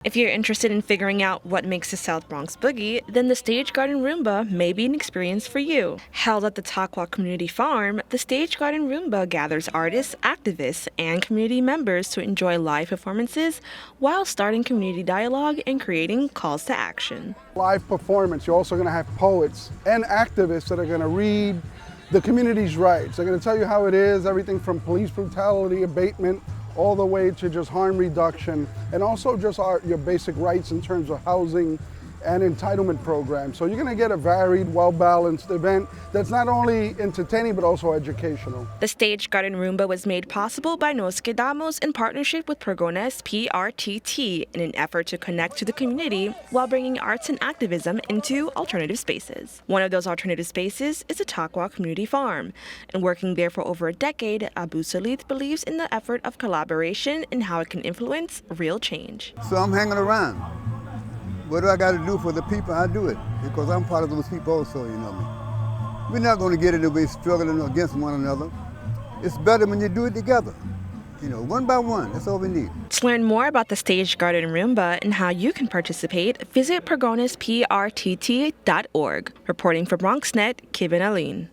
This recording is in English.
If you're interested in figuring out what makes the South Bronx boogie, then the Stage Garden Rumba may be an experience for you. Held at the Taqwa Community Farm, the Stage Garden Rumba gathers artists, activists, and community members to enjoy live performances while starting community dialogue and creating calls to action. Live performance, you're also going to have poets and activists that are going to read the community's rights. They're going to tell you how it is, everything from police brutality, abatement, all the way to just harm reduction, and also just your basic rights in terms of housing and entitlement programs. So you're going to get a varied, well-balanced event that's not only entertaining but also educational. The Stage Garden Rumba was made possible by Nos Quedamos in partnership with Pergones PRTT in an effort to connect to the community while bringing arts and activism into alternative spaces. One of those alternative spaces is the Taqwa Community Farm. And working there for over a decade, Abu Salith believes in the effort of collaboration and how it can influence real change. So I'm hanging around. What do I got to do for the people? I do it because I'm part of those people also, you know me. We're not going to get anywhere struggling against one another. It's better when you do it together, you know, one by one. That's all we need. To learn more about the Stage Garden Rumba and how you can participate, visit pergonesprtt.org. Reporting for BronxNet, Kibin Aline.